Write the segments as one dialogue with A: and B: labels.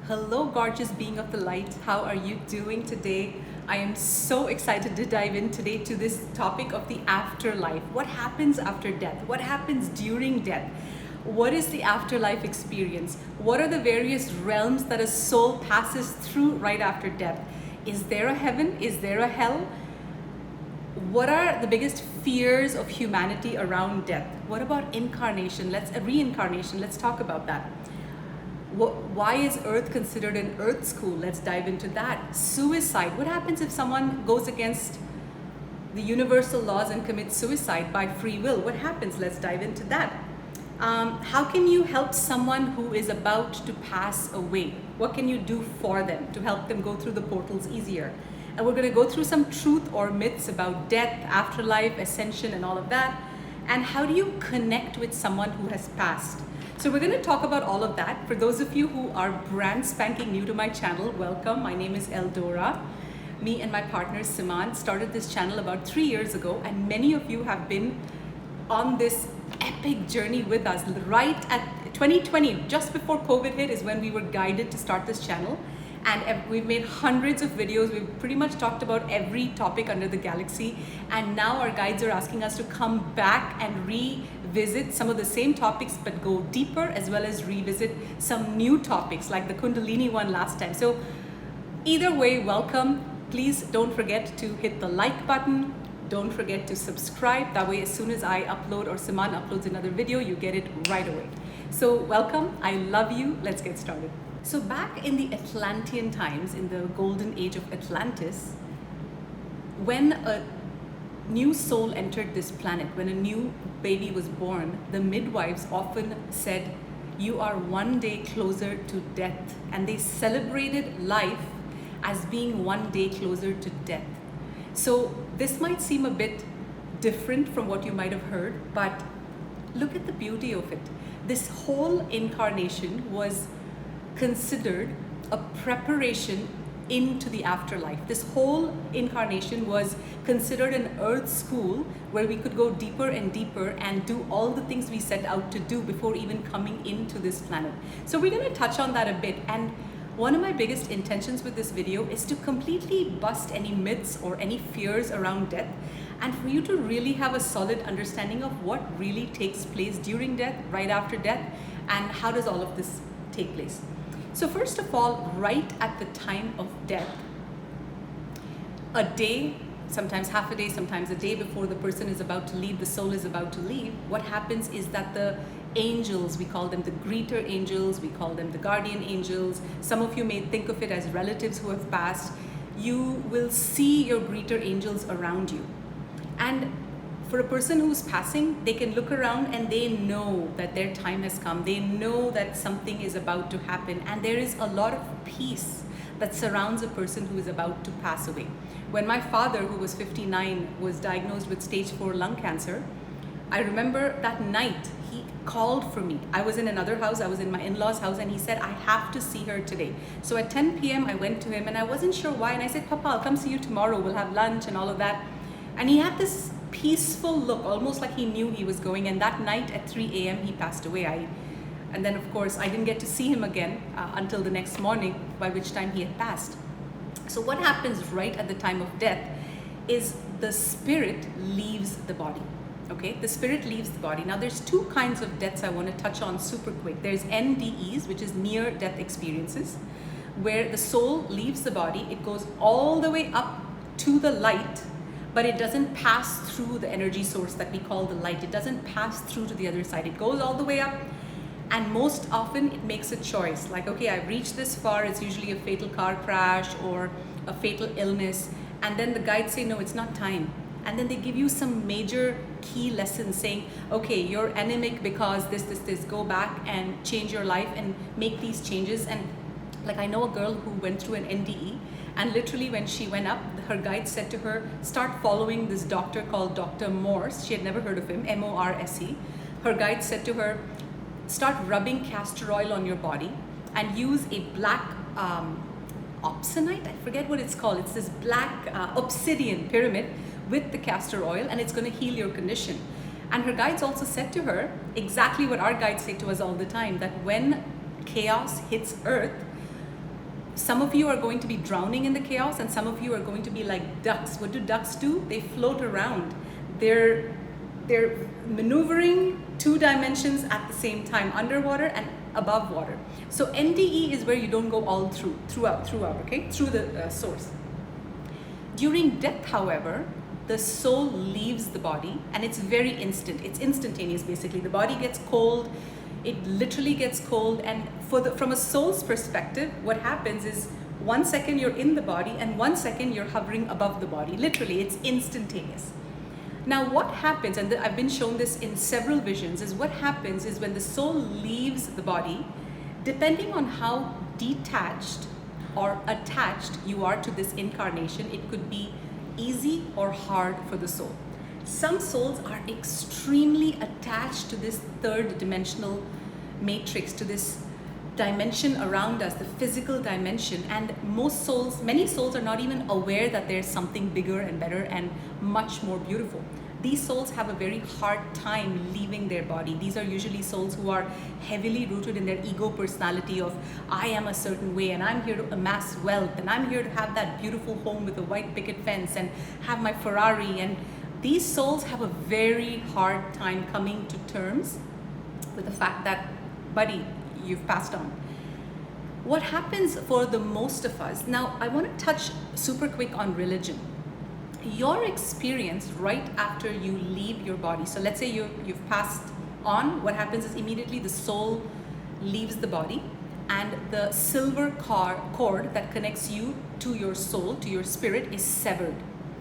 A: Hello, gorgeous being of the light. How are you doing today? I am so excited to dive in today to this topic of the afterlife. What happens after death? What happens during death? What is the afterlife experience? What are the various realms that a soul passes through right after death? Is there a heaven? Is there a hell? What are the biggest fears of humanity around death? What about incarnation? Reincarnation. Let's talk about that. Why is Earth considered an Earth school? Let's dive into that. Suicide. What happens if someone goes against the universal laws and commits suicide by free will? What happens? Let's dive into that. How can you help someone who is about to pass away? What can you do for them to help them go through the portals easier? And we're going to go through some truth or myths about death, afterlife, ascension, and all of that. And how do you connect with someone who has passed? So we're going to talk about all of that. For those of you who are brand spanking new to my channel, welcome. My name is Eldora. Me and my partner Siman started this channel about 3 years ago, and many of you have been on this epic journey with us. Right at 2020, just before COVID hit, is when we were guided to start this channel. And we've made hundreds of videos. We've pretty much talked about every topic under the galaxy. And now our guides are asking us to come back and revisit some of the same topics, but go deeper, as well as revisit some new topics like the Kundalini one last time. So either way, welcome. Please don't forget to hit the like button. Don't forget to subscribe. That way, as soon as I upload or Siman uploads another video, you get it right away. So welcome. I love you. Let's get started. So back in the Atlantean times, in the golden age of Atlantis, when a new soul entered this planet, when a new baby was born, the midwives often said, "You are one day closer to death." And they celebrated life as being one day closer to death. So this might seem a bit different from what you might have heard, but look at the beauty of it. This whole incarnation was considered a preparation into the afterlife. This whole incarnation was considered an earth school where we could go deeper and deeper and do all the things we set out to do before even coming into this planet. So we're going to touch on that a bit. And one of my biggest intentions with this video is to completely bust any myths or any fears around death, and for you to really have a solid understanding of what really takes place during death, right after death, and how does all of this take place. So first of all, right at the time of death, a day, sometimes half a day, sometimes a day before the person is about to leave, the soul is about to leave, what happens is that the angels, we call them the greeter angels, we call them the guardian angels. Some of you may think of it as relatives who have passed. You will see your greeter angels around you. And for a person who's passing, they can look around and they know that their time has come. They know that something is about to happen. And there is a lot of peace that surrounds a person who is about to pass away. When my father, who was 59, was diagnosed with stage 4 lung cancer, I remember that night he called for me. I was in another house, I was in my in-laws' house, and he said, "I have to see her today." So at 10 p.m. I went to him and I wasn't sure why. And I said, "Papa, I'll come see you tomorrow. We'll have lunch and all of that." And he had this peaceful look, almost like he knew he was going. And that night at 3 a.m. he passed away. And then of course I didn't get to see him again until the next morning, by which time he had passed. So what happens right at the time of death is the spirit leaves the body. Okay, the spirit leaves the body. Now there's two kinds of deaths I want to touch on super quick. There's NDEs, which is near death experiences, where the soul leaves the body. It goes all the way up to the light, but it doesn't pass through the energy source that we call the light. It doesn't pass through to the other side. It goes all the way up, and most often it makes a choice. Like, okay, I've reached this far. It's usually a fatal car crash or a fatal illness. And then the guides say, no, it's not time. And then they give you some major key lessons saying, okay, you're anemic because this, go back and change your life and make these changes. And like, I know a girl who went through an NDE, and literally when she went up, her guide said to her, start following this doctor called Dr. Morse. She had never heard of him, M-O-R-S-E. Her guide said to her, start rubbing castor oil on your body and use a black opsonite, I forget what it's called. It's this black obsidian pyramid with the castor oil, and it's going to heal your condition. And her guides also said to her exactly what our guides say to us all the time, that when chaos hits earth, some of you are going to be drowning in the chaos, and some of you are going to be like ducks. What do ducks do? They float around. They're maneuvering 2 dimensions at the same time, underwater and above water. So NDE is where you don't go all throughout, okay? Through the source. During death, however, the soul leaves the body, and it's very instant. It's instantaneous, basically. The body gets cold. It literally gets cold, and from a soul's perspective, what happens is 1 second you're in the body, and 1 second you're hovering above the body. Literally, it's instantaneous. Now, what happens, and I've been shown this in several visions, is what happens is when the soul leaves the body, depending on how detached or attached you are to this incarnation, it could be easy or hard for the soul. Some souls are extremely attached to this 3rd dimensional matrix, to this dimension around us, the physical dimension, and many souls are not even aware that there's something bigger and better and much more beautiful. These souls have a very hard time leaving their body. These are usually souls who are heavily rooted in their ego personality of, I am a certain way, and I'm here to amass wealth, and I'm here to have that beautiful home with a white picket fence and have my Ferrari. And these souls have a very hard time coming to terms with the fact that, buddy, you've passed on. What happens for the most of us, now I want to touch super quick on religion. Your experience right after you leave your body, so let's say you've passed on, what happens is immediately the soul leaves the body, and the silver cord that connects you to your soul, to your spirit, is severed.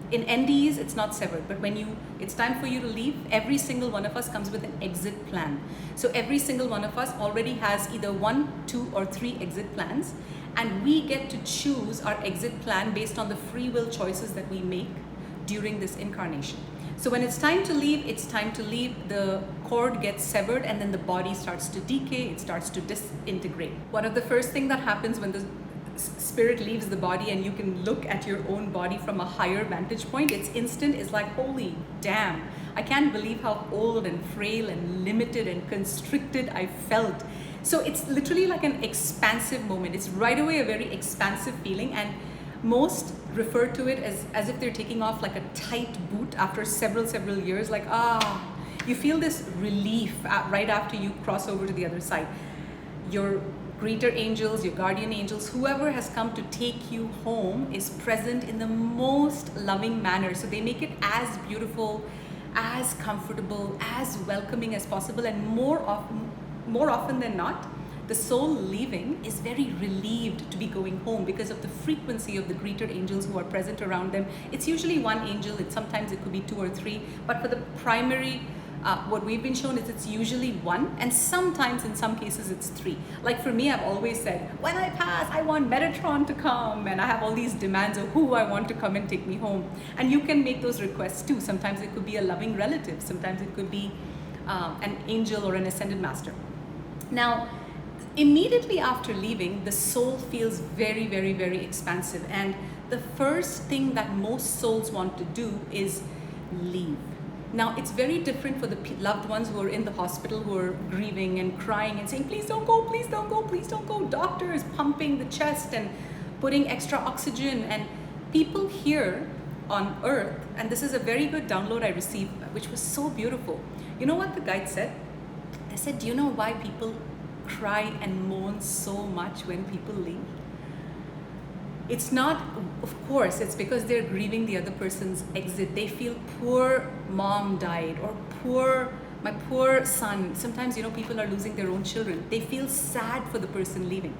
A: In NDEs, it's not severed, but when it's time for you to leave, every single one of us comes with an exit plan. So every single one of us already has either 1, 2, or 3 exit plans, and we get to choose our exit plan based on the free will choices that we make during this incarnation. So when it's time to leave, it's time to leave. The cord gets severed, and then the body starts to decay, it starts to disintegrate. One of the first things that happens when the spirit leaves the body and you can look at your own body from a higher vantage point, it's instant. It's like, holy damn, I can't believe how old and frail and limited and constricted I felt. So it's literally like an expansive moment. It's right away a very expansive feeling, and most refer to it as if they're taking off like a tight boot after several years. Like, you feel this relief right after you cross over to the other side. Your greater angels, your guardian angels, whoever has come to take you home is present in the most loving manner. So they make it as beautiful, as comfortable, as welcoming as possible. And more often than not, the soul leaving is very relieved to be going home because of the frequency of the greater angels who are present around them. It's usually 1 angel, sometimes it could be 2 or 3, but for the primary, what we've been shown is it's usually 1, and sometimes in some cases it's 3. Like for me, I've always said, when I pass, I want Metatron to come, and I have all these demands of who I want to come and take me home. And you can make those requests too. Sometimes it could be a loving relative, sometimes it could be an angel or an ascended master. Now, immediately after leaving, the soul feels very expansive, and the first thing that most souls want to do is leave. Now, it's very different for the loved ones who are in the hospital, who are grieving and crying and saying, please don't go, please don't go, please don't go. Doctor is pumping the chest and putting extra oxygen, and people here on earth, and this is a very good download I received, which was so beautiful. You know what the guide said? They said, do you know why people cry and moan so much when people leave? It's not, of course, it's because they're grieving the other person's exit. They feel, poor mom died, or my poor son. Sometimes, people are losing their own children. They feel sad for the person leaving.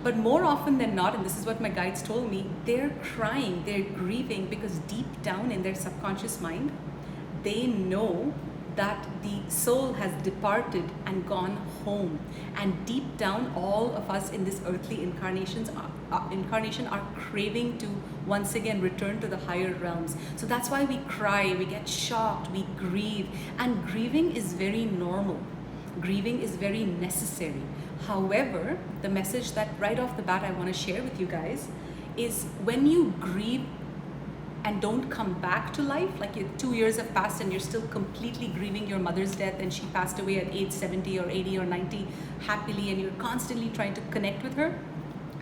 A: But more often than not, and this is what my guides told me, they're crying, they're grieving because deep down in their subconscious mind, they know that the soul has departed and gone home. And deep down, all of us in this earthly incarnation are craving to once again return to the higher realms. So that's why we cry, we get shocked, we grieve. And grieving is very normal. Grieving is very necessary. However, the message that right off the bat I want to share with you guys is when you grieve and don't come back to life, like 2 years have passed and you're still completely grieving your mother's death, and she passed away at age 70 or 80 or 90 happily, and you're constantly trying to connect with her,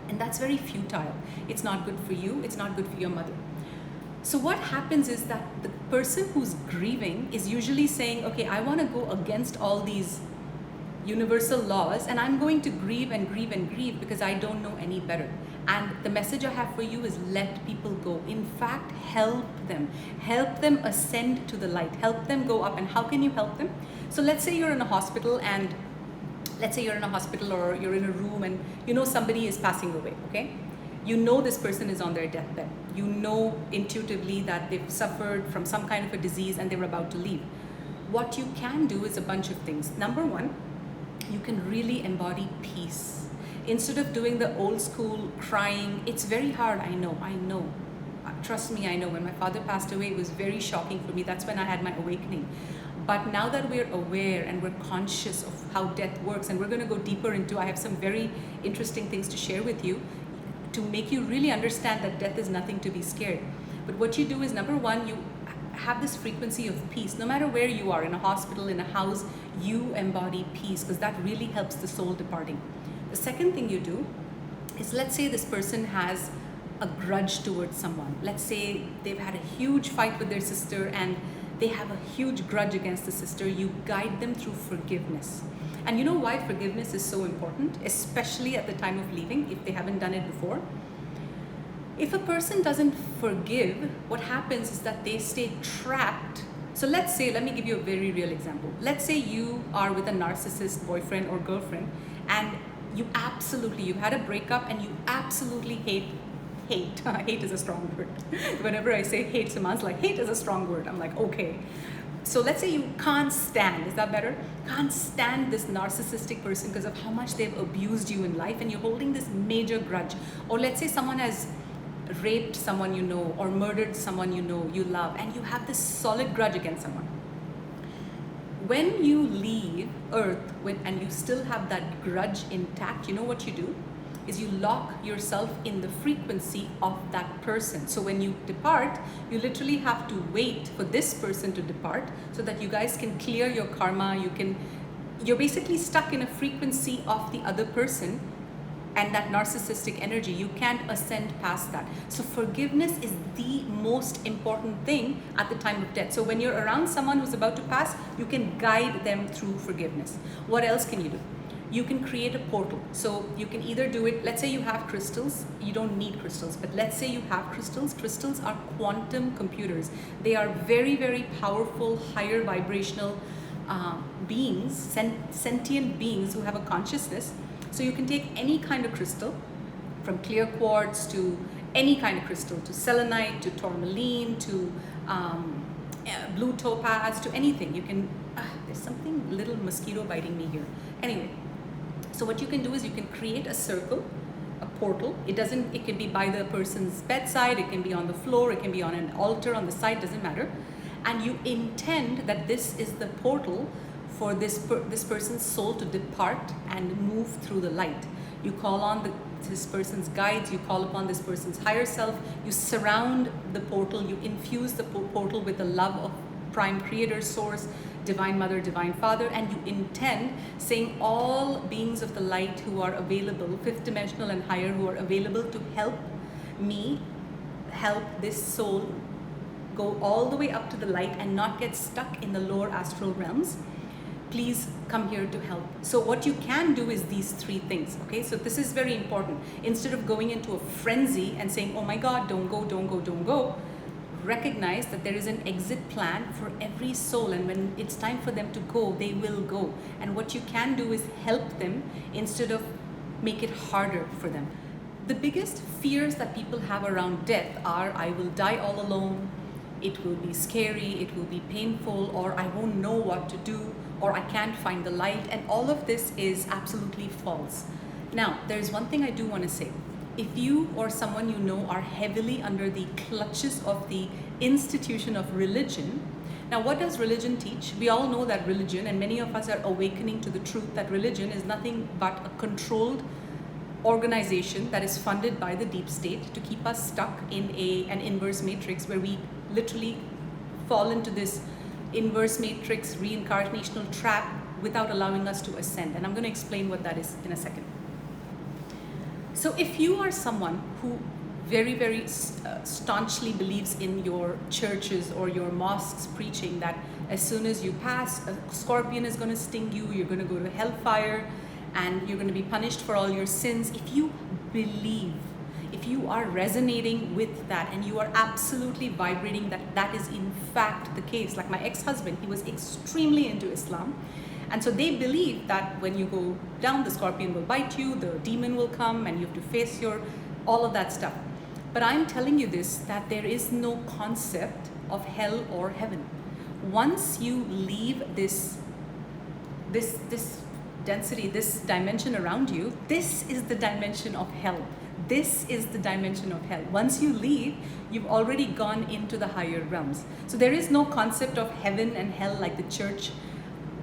A: And that's very futile. It's not good for you, it's not good for your mother. So what happens is that the person who's grieving is usually saying, okay, I want to go against all these universal laws, and I'm going to grieve and grieve and grieve because I don't know any better. And the message I have for you is let people go. In fact, help them ascend to the light, help them go up. And how can you help them? So let's say you're in a hospital, and let's say you're in a hospital or you're in a room and you know somebody is passing away, okay? You know this person is on their deathbed. You know intuitively that they've suffered from some kind of a disease and they're about to leave. What you can do is a bunch of things. Number one, you can really embody peace. Instead of doing the old school crying, it's very hard, I know. Trust me, I know. When my father passed away, it was very shocking for me. That's when I had my awakening. But now that we're aware and we're conscious of how death works, and we're going to go deeper into, I have some very interesting things to share with you to make you really understand that death is nothing to be scared. But what you do is, number one, you have this frequency of peace. No matter where you are, in a hospital, in a house, you embody peace, because that really helps the soul departing. The second thing you do is, let's say this person has a grudge towards someone. Let's say they've had a huge fight with their sister and they have a huge grudge against the sister. You guide them through forgiveness. And you know why forgiveness is so important, especially at the time of leaving, if they haven't done it before? If a person doesn't forgive, what happens is that they stay trapped. So let's say, let me give you a very real example. Let's say you are with a narcissist boyfriend or girlfriend, and you've had a breakup and you absolutely hate. Hate is a strong word. Whenever I say hate, someone's like, hate is a strong word. I'm like, okay. So let's say you can't stand, is that better? Can't stand this narcissistic person because of how much they've abused you in life, and you're holding this major grudge. Or let's say someone has raped someone you know, or murdered someone you know, you love, and you have this solid grudge against someone. When you leave Earth and you still have that grudge intact, you know what you do? Is you lock yourself in the frequency of that person. So when you depart, you literally have to wait for this person to depart so that you guys can clear your karma. You're basically stuck in a frequency of the other person and that narcissistic energy. You can't ascend past that. So forgiveness is the most important thing at the time of death. So when you're around someone who's about to pass, you can guide them through forgiveness. What else can you do? You can create a portal. So you can either do it, let's say you have crystals, you don't need crystals, but let's say you have crystals. Crystals are quantum computers. They are very, very powerful, higher vibrational beings, sentient beings who have a consciousness. So you can take any kind of crystal, from clear quartz to any kind of crystal, to selenite, to tourmaline, to blue topaz, to anything. You can, there's something little mosquito biting me here. Anyway, so what you can do is you can create a circle, a portal. It can be by the person's bedside, it can be on the floor, it can be on an altar on the side, doesn't matter. And you intend that this is the portal for this person's soul to depart and move through the light. You call on this person's guides, you call upon this person's higher self, you surround the portal, you infuse the portal with the love of Prime Creator, Source, Divine Mother, Divine Father, and you intend saying all beings of the light who are available, fifth dimensional and higher, who are available to help me, help this soul go all the way up to the light and not get stuck in the lower astral realms. Please come here to help. So what you can do is these three things, okay? So this is very important. Instead of going into a frenzy and saying, oh my God, don't go, don't go, don't go, recognize that there is an exit plan for every soul, and when it's time for them to go, they will go. And what you can do is help them instead of make it harder for them. The biggest fears that people have around death are, I will die all alone, it will be scary, it will be painful, or I won't know what to do, or I can't find the light, and all of this is absolutely false. Now, there's one thing I do want to say. If you or someone you know are heavily under the clutches of the institution of religion, now what does religion teach? We all know that religion, and many of us are awakening to the truth that religion is nothing but a controlled organization that is funded by the deep state to keep us stuck in an inverse matrix, where we literally fall into this inverse matrix reincarnational trap without allowing us to ascend. And I'm going to explain what that is in a second. So if you are someone who very, very staunchly believes in your churches or your mosques preaching that as soon as you pass, a scorpion is going to sting you, you're going to go to hellfire, and you're going to be punished for all your sins. If you believe, if you are resonating with that and you are absolutely vibrating that that is in fact the case, like my ex-husband, he was extremely into Islam. And so they believe that when you go down, the scorpion will bite you, the demon will come, and you have to face all of that stuff. But I'm telling you this, that there is no concept of hell or heaven. Once you leave this density, this dimension around you, this is the dimension of hell. This is the dimension of hell. Once you leave, you've already gone into the higher realms. So there is no concept of heaven and hell like the church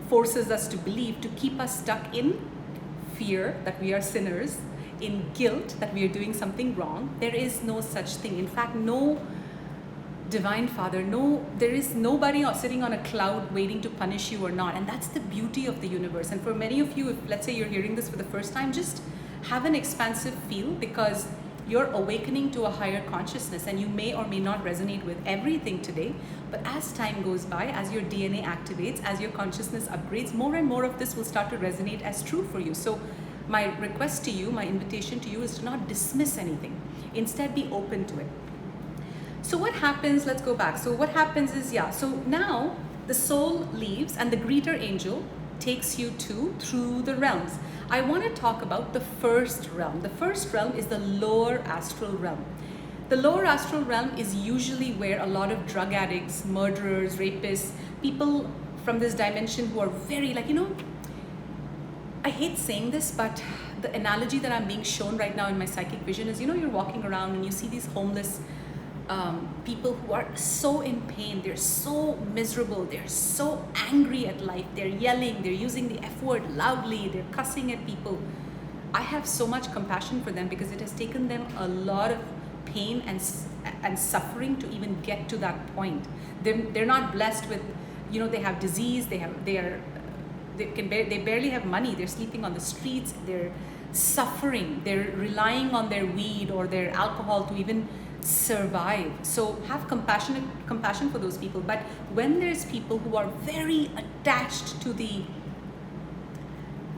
A: forces us to believe, to keep us stuck in fear that we are sinners, in guilt that we are doing something wrong. There is no such thing. In fact, no divine father, there is nobody sitting on a cloud waiting to punish you or not. And that's the beauty of the universe. And for many of you, if let's say you're hearing this for the first time, just have an expansive feel, because you're awakening to a higher consciousness, and you may or may not resonate with everything today. But as time goes by, as your DNA activates, as your consciousness upgrades, more and more of this will start to resonate as true for you. So my request to you, my invitation to you, is to not dismiss anything. Instead, be open to it. So what happens, let's go back. So what happens is, so now the soul leaves and the greeter angel takes you through the realms. I want to talk about the first realm. The first realm is the lower astral realm. The lower astral realm is usually where a lot of drug addicts, murderers, rapists, people from this dimension who are very, I hate saying this, but the analogy that I'm being shown right now in my psychic vision is, you're walking around and you see these homeless people who are so in pain, they're so miserable, they're so angry at life, they're yelling, they're using the F word loudly, they're cussing at people. I have so much compassion for them, because it has taken them a lot of pain and suffering to even get to that point. They're not blessed with, they have disease, they barely have money, they're sleeping on the streets, they're suffering, they're relying on their weed or their alcohol to even survive. So have compassion for those people. But when there's people who are very attached to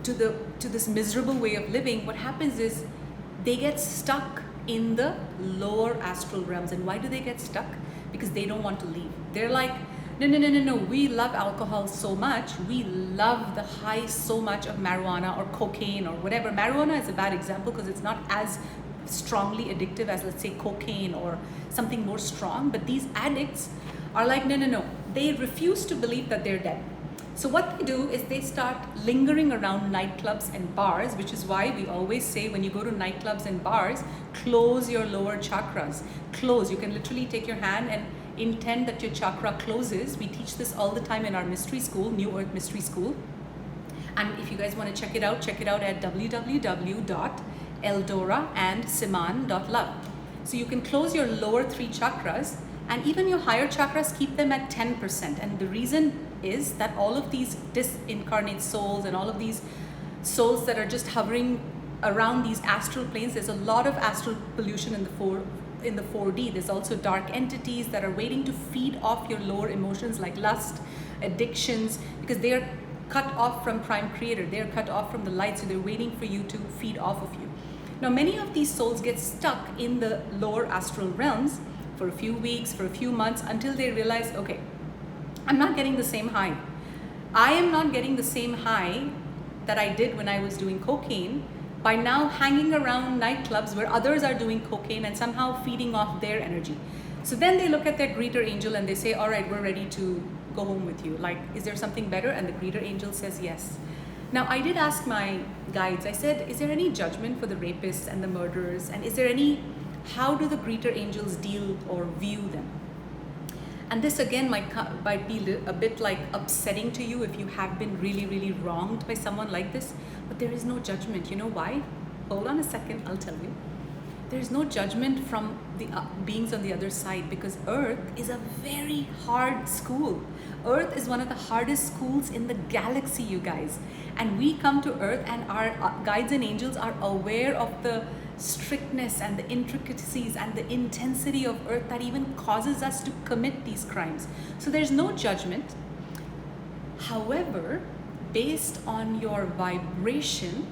A: this miserable way of living, what happens is they get stuck in the lower astral realms. And why do they get stuck? Because they don't want to leave. They're like, no, we love alcohol so much, we love the high so much of marijuana or cocaine or whatever. Marijuana is a bad example because it's not as strongly addictive as, let's say, cocaine or something more strong. But these addicts are like, no, they refuse to believe that they're dead. So what they do is they start lingering around nightclubs and bars, which is why we always say when you go to nightclubs and bars, close your lower chakras. Close. You can literally take your hand and intend that your chakra closes. We teach this all the time in our mystery school, New Earth Mystery School. And if you guys want to check it out at www.eldorandsiman.love. So you can close your lower 3 chakras, and even your higher chakras, keep them at 10%. And the reason is that all of these disincarnate souls and all of these souls that are just hovering around these astral planes, there's a lot of astral pollution in the 4D. There's also dark entities that are waiting to feed off your lower emotions like lust, addictions, because they are cut off from Prime Creator. They're cut off from the light, so they're waiting for you to feed off of you. Now, many of these souls get stuck in the lower astral realms for a few weeks, for a few months, until they realize, okay, I'm not getting the same high. I am not getting the same high that I did when I was doing cocaine by now hanging around nightclubs where others are doing cocaine and somehow feeding off their energy. So then they look at their greeter angel and they say, all right, we're ready to go home with you. Like, is there something better? And the greeter angel says yes. Now, I did ask my guides, I said, is there any judgment for the rapists and the murderers? And is there how do the greeter angels deal or view them? And this again might be a bit like upsetting to you if you have been really, really wronged by someone like this, but there is no judgment. You know why? Hold on a second, I'll tell you. There's no judgment from the beings on the other side, because Earth is a very hard school. Earth is one of the hardest schools in the galaxy, you guys. And we come to Earth and our guides and angels are aware of the strictness and the intricacies and the intensity of earth that even causes us to commit these crimes. So there's no judgment. However, based on your vibration,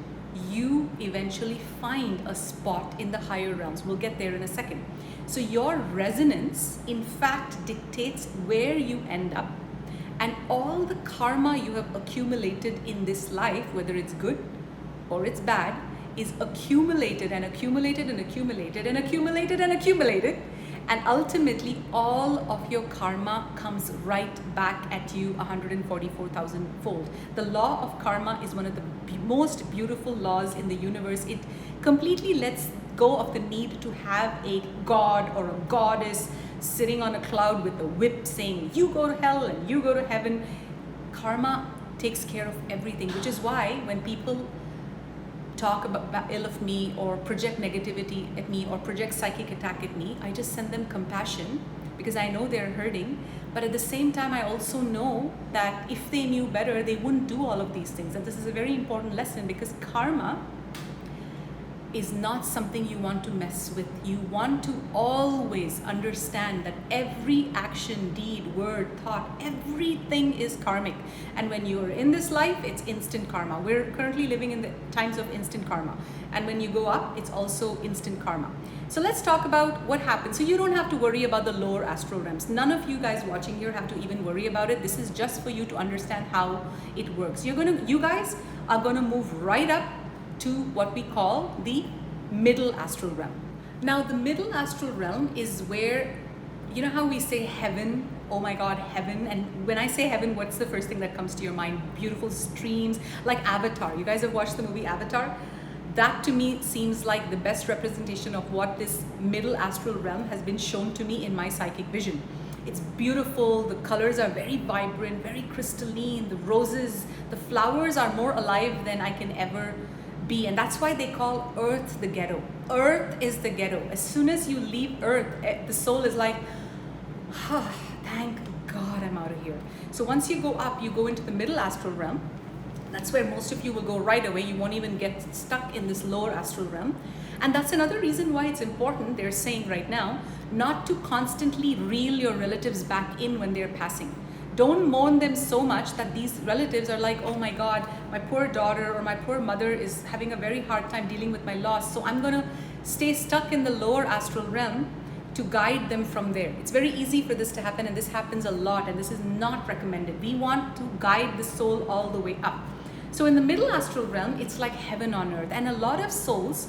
A: you eventually find a spot in the higher realms. We'll get there in a second. So your resonance, in fact, dictates where you end up. And all the karma you have accumulated in this life, whether it's good or it's bad, is accumulated and accumulated and accumulated and accumulated and accumulated. And ultimately, all of your karma comes right back at you 144,000 fold. The law of karma is one of the most beautiful laws in the universe. It completely lets go of the need to have a god or a goddess sitting on a cloud with a whip saying, you go to hell and you go to heaven. Karma takes care of everything, which is why when people talk about ill of me or project negativity at me or project psychic attack at me, I just send them compassion because I know they're hurting. But at the same time, I also know that if they knew better, they wouldn't do all of these things. And this is a very important lesson, because karma is not something you want to mess with. You want to always understand that every action, deed, word, thought, everything is karmic. And when you're in this life, it's instant karma. We're currently living in the times of instant karma. And when you go up, it's also instant karma. So let's talk about what happens. So you don't have to worry about the lower astral realms. None of you guys watching here have to even worry about it. This is just for you to understand how it works. You guys are gonna move right up to what we call the middle astral realm. Now, the middle astral realm is where, you know how we say heaven? Oh my God, heaven. And when I say heaven, what's the first thing that comes to your mind? Beautiful streams, like Avatar. You guys have watched the movie Avatar? That to me seems like the best representation of what this middle astral realm has been shown to me in my psychic vision. It's beautiful, the colors are very vibrant, very crystalline, the roses, the flowers are more alive than I can ever be. And that's why they call Earth the ghetto. Earth is the ghetto. As soon as you leave Earth, the soul is like, thank God I'm out of here. So once you go up, you go into the middle astral realm. That's where most of you will go right away. You won't even get stuck in this lower astral realm. And that's another reason why it's important, they're saying right now, not to constantly reel your relatives back in when they're passing. Don't mourn them so much that these relatives are like, oh my God, my poor daughter or my poor mother is having a very hard time dealing with my loss. So I'm gonna stay stuck in the lower astral realm to guide them from there. It's very easy for this to happen, and this happens a lot, and this is not recommended. We want to guide the soul all the way up. So in the middle astral realm, it's like heaven on earth. And a lot of souls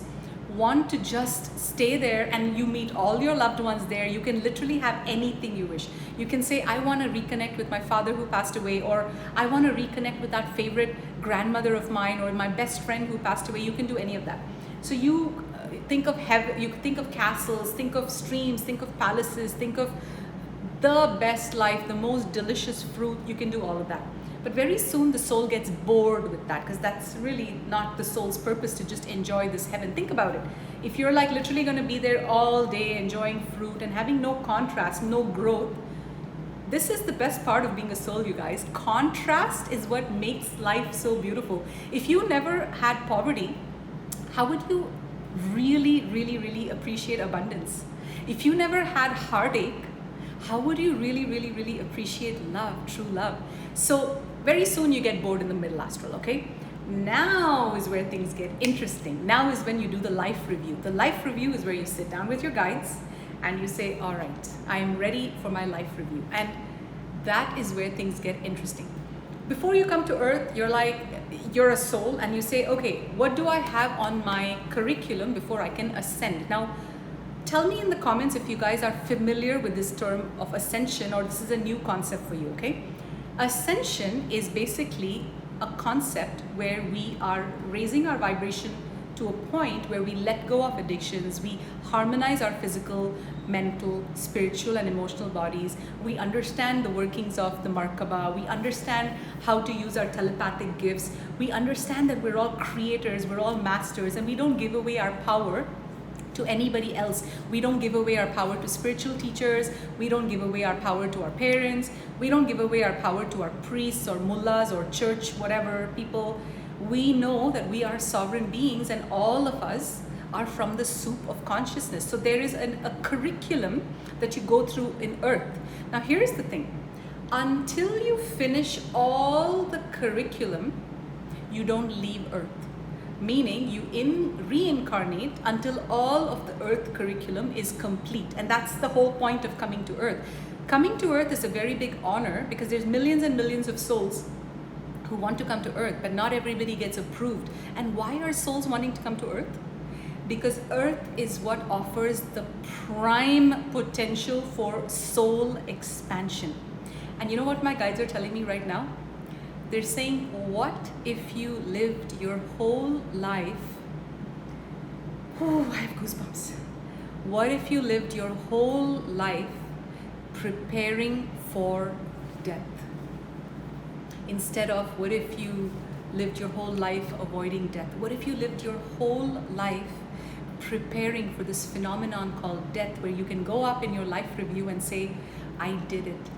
A: want to just stay there, and you meet all your loved ones there. You can literally have anything you wish. You can say, I want to reconnect with my father who passed away, or I want to reconnect with that favorite grandmother of mine, or my best friend who passed away. You can do any of that. So you think of heaven, you think of castles, think of streams, think of palaces, think of the best life, the most delicious fruit. You can do all of that. But very soon the soul gets bored with that, because that's really not the soul's purpose, to just enjoy this heaven. Think about it. If you're like literally going to be there all day enjoying fruit and having no contrast, no growth, this is the best part of being a soul, you guys. Contrast is what makes life so beautiful. If you never had poverty, how would you really appreciate abundance? If you never had heartache, how would you really appreciate love, true love? So very soon you get bored in the middle astral, okay? Now is where things get interesting. Now is when you do the life review. The life review is where you sit down with your guides and you say, all right, I am ready for my life review. And that is where things get interesting. Before you come to earth, you're a soul, and you say, okay, what do I have on my curriculum before I can ascend? Now, tell me in the comments if you guys are familiar with this term of ascension, or this is a new concept for you, okay? Ascension is basically a concept where we are raising our vibration to a point where we let go of addictions, we harmonize our physical, mental, spiritual and emotional bodies, we understand the workings of the Markaba, we understand how to use our telepathic gifts, we understand that we're all creators, we're all masters, and we don't give away our power to anybody else. We don't give away our power to spiritual teachers, we don't give away our power to our parents, we don't give away our power to our priests or mullahs or church, whatever people. We know that we are sovereign beings, and all of us are from the soup of consciousness. So there is a curriculum that you go through in earth. Now here's the thing, until you finish all the curriculum, you don't leave earth. Meaning you reincarnate until all of the earth curriculum is complete. And that's the whole point of coming to earth. Coming to earth is a very big honor because there's millions and millions of souls who want to come to earth, but not everybody gets approved. And why are souls wanting to come to earth? Because earth is what offers the prime potential for soul expansion. And you know what my guides are telling me right now? They're saying, what if you lived your whole life, oh, I have goosebumps. What if you lived your whole life preparing for death? Instead of, what if you lived your whole life avoiding death? What if you lived your whole life preparing for this phenomenon called death, where you can go up in your life review and say, I did it.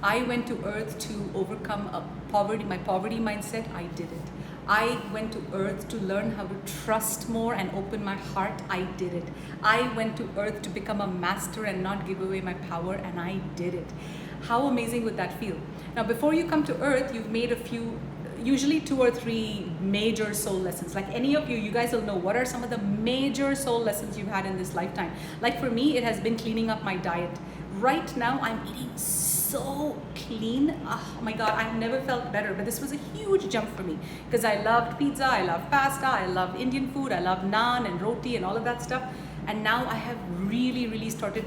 A: I went to earth to overcome my poverty mindset. I did it. I went to earth to learn how to trust more and open my heart. I did it. I went to earth to become a master and not give away my power, and I did it. How amazing would that feel? Now, before you come to earth, you've made a few, usually 2 or 3 major soul lessons. Like any of you guys will know what are some of the major soul lessons you've had in this lifetime. Like for me, it has been cleaning up my diet. Right now, I'm eating so clean. Oh my God, I've never felt better, but this was a huge jump for me because I loved pizza, I love pasta, I love Indian food, I love naan and roti and all of that stuff. And now I have really started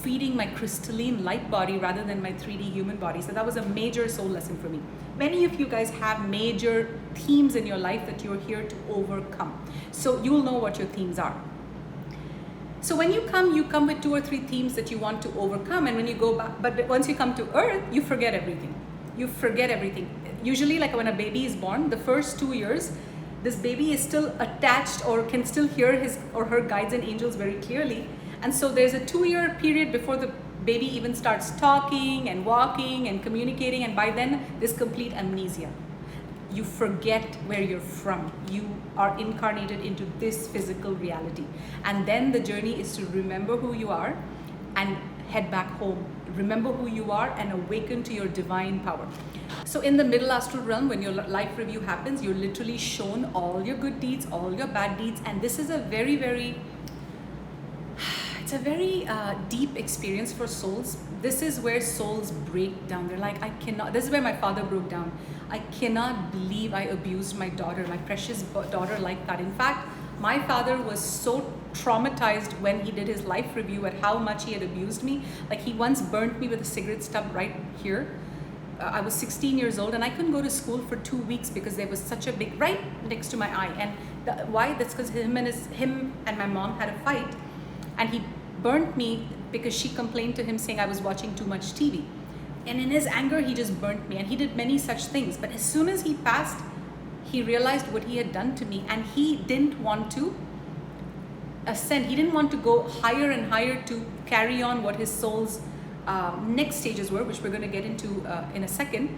A: feeding my crystalline light body rather than my 3D human body. So that was a major soul lesson for me. Many of you guys have major themes in your life that you're here to overcome. So you'll know what your themes are. So when you come with 2 or 3 themes that you want to overcome, and when you go back, but once you come to earth, you forget everything. You forget everything. Usually, like when a baby is born, the first 2 years, this baby is still attached or can still hear his or her guides and angels very clearly. And so there's a 2-year period before the baby even starts talking and walking and communicating, and by then there's complete amnesia. You forget where you're from. You are incarnated into this physical reality. And then the journey is to remember who you are and head back home. Remember who you are and awaken to your divine power. So in the middle astral realm, when your life review happens, you're literally shown all your good deeds, all your bad deeds. And this is a very deep experience for souls. This is where souls break down. They're like, I cannot, this is where my father broke down. I cannot believe I abused my daughter, my precious daughter, like that. In fact, my father was so traumatized when he did his life review at how much he had abused me. Like he once burnt me with a cigarette stub right here. I was 16 years old and I couldn't go to school for 2 weeks because there was such a big, right next to my eye. And why? That's because him and my mom had a fight, and he burnt me because she complained to him saying I was watching too much TV. And in his anger, he just burnt me, and he did many such things. But as soon as he passed, he realized what he had done to me, and he didn't want to ascend. He didn't want to go higher and higher to carry on what his soul's next stages were, which we're going to get into in a second.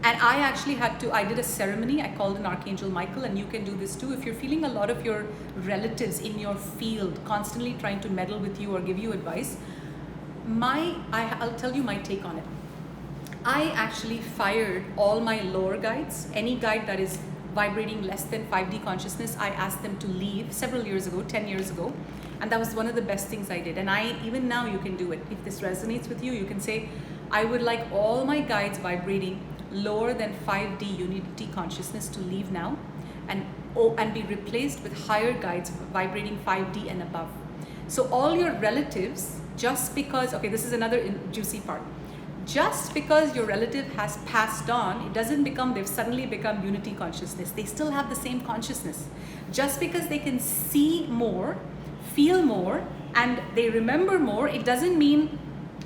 A: And I actually I did a ceremony. I called in Archangel Michael, and you can do this too. If you're feeling a lot of your relatives in your field constantly trying to meddle with you or give you advice, I'll tell you my take on it. I actually fired all my lower guides. Any guide that is vibrating less than 5D consciousness, I asked them to leave several years ago, 10 years ago. And that was one of the best things I did. And even now you can do it. If this resonates with you, you can say, I would like all my guides vibrating lower than 5D unity consciousness to leave now and be replaced with higher guides vibrating 5D and above. So all your relatives, just because, okay, this is another juicy part. Just because your relative has passed on, it doesn't become they've suddenly become unity consciousness. They still have the same consciousness. Just because they can see more, feel more, and they remember more, it doesn't mean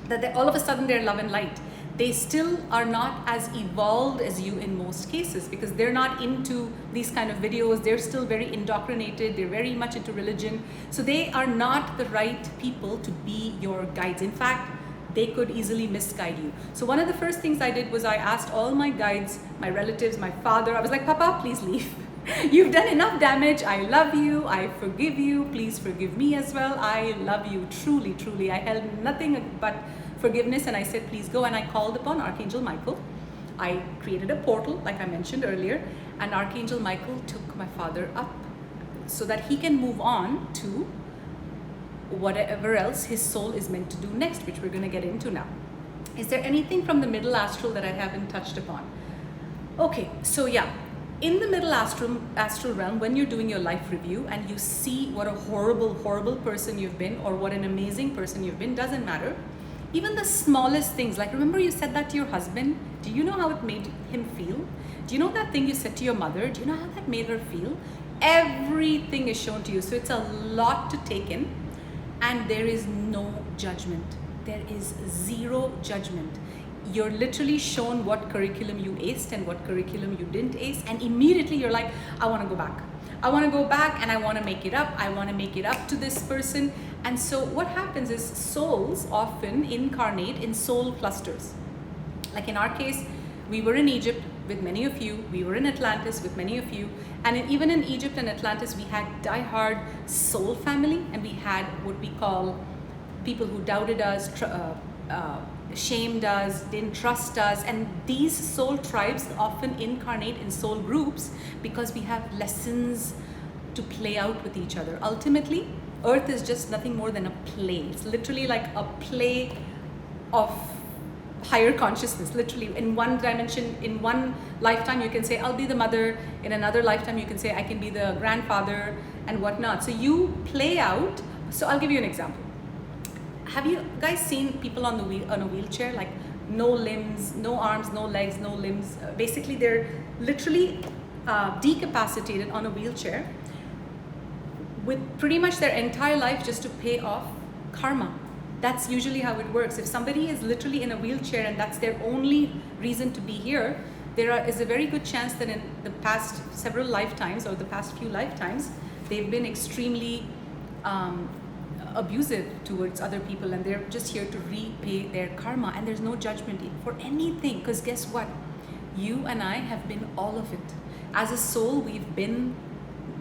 A: that all of a sudden they're love and light. They still are not as evolved as you in most cases because they're not into these kind of videos. They're still very indoctrinated. They're very much into religion. So they are not the right people to be your guides. In fact, they could easily misguide you. So one of the first things I did was I asked all my guides, my relatives, my father, I was like, Papa, please leave. You've done enough damage. I love you. I forgive you. Please forgive me as well. I love you. Truly, truly. I held nothing but forgiveness, and I said, please go. And I called upon Archangel Michael. I created a portal, like I mentioned earlier, and Archangel Michael took my father up so that he can move on to whatever else his soul is meant to do next, which we're going to get into now. Is there anything from the middle astral that I haven't touched upon? Okay, so yeah, in the middle astral realm, when you're doing your life review and you see what a horrible, horrible person you've been or what an amazing person you've been, doesn't matter. Even the smallest things, like remember you said that to your husband? Do you know how it made him feel? Do you know that thing you said to your mother? Do you know how that made her feel? Everything is shown to you. So it's a lot to take in, and there is no judgment. There is zero judgment. You're literally shown what curriculum you aced and what curriculum you didn't ace, and immediately you're like, I want to go back. I want to go back and I want to make it up. I want to make it up to this person. And so what happens is souls often incarnate in soul clusters. Like in our case, we were in Egypt with many of you. We were in Atlantis with many of you. And even in Egypt and Atlantis, we had diehard soul family, and we had what we call people who doubted us, shamed us, didn't trust us. And these soul tribes often incarnate in soul groups because we have lessons to play out with each other. Ultimately, Earth is just nothing more than a play. It's literally like a play of higher consciousness. Literally, in one dimension, in one lifetime, you can say, I'll be the mother. In another lifetime, you can say, I can be the grandfather and whatnot. So you play out. So I'll give you an example. Have you guys seen people on a wheelchair, like no limbs, no arms, no legs, no limbs? Basically, they're literally decapacitated on a wheelchair with pretty much their entire life just to pay off karma. That's usually how it works. If somebody is literally in a wheelchair and that's their only reason to be here, is a very good chance that in the past several lifetimes or the past few lifetimes, they've been extremely abusive towards other people, and they're just here to repay their karma. And there's no judgment for anything, because guess what? You and I have been all of it. As a soul, we've been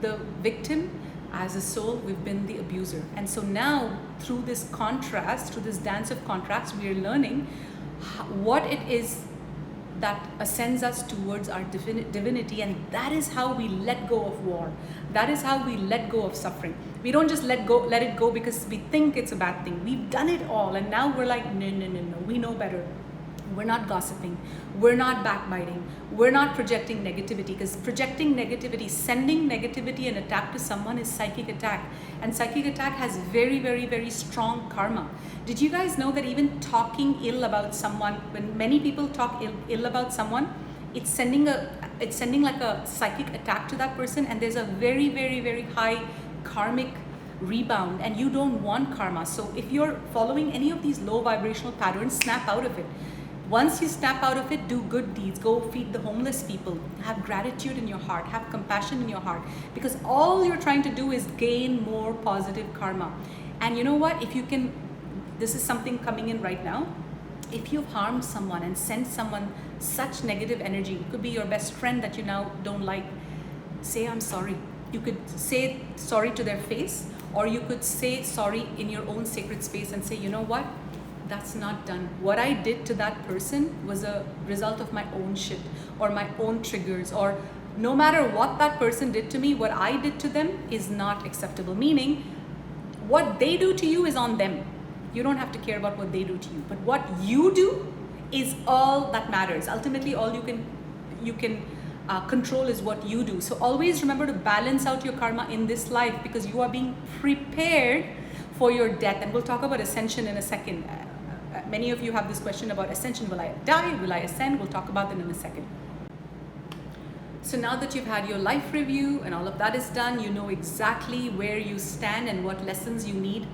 A: the victim. As a soul, we've been the abuser. And so now, through this contrast, through this dance of contrast, we are learning what it is that ascends us towards our divinity, and that is how we let go of war. That is how we let go of suffering. We don't just let it go because we think it's a bad thing. We've done it all, and now we're like, no, we know better. We're not gossiping. We're not backbiting. We're not projecting negativity, because projecting negativity, sending negativity and attack to someone is psychic attack. And psychic attack has very, very, very strong karma. Did you guys know that even talking ill about someone, when many people talk ill about someone, it's sending like a psychic attack to that person, and there's a very, very, very high karmic rebound, and you don't want karma. So if you're following any of these low vibrational patterns, snap out of it. Once you snap out of it, do good deeds. Go feed the homeless people. Have gratitude in your heart. Have compassion in your heart. Because all you're trying to do is gain more positive karma. And you know what? If you can, this is something coming in right now. If you've harmed someone and sent someone such negative energy, it could be your best friend that you now don't like, say, I'm sorry. You could say sorry to their face, or you could say sorry in your own sacred space and say, you know what? That's not done. What I did to that person was a result of my own shit or my own triggers, or no matter what that person did to me, what I did to them is not acceptable. Meaning, what they do to you is on them. You don't have to care about what they do to you, but what you do is all that matters. Ultimately, all you can control is what you do. So always remember to balance out your karma in this life, because you are being prepared for your death. And we'll talk about ascension in a second. Many of you have this question about ascension. Will I die? Will I ascend? We'll talk about that in a second. So now that you've had your life review and all of that is done, you know exactly where you stand and what lessons you need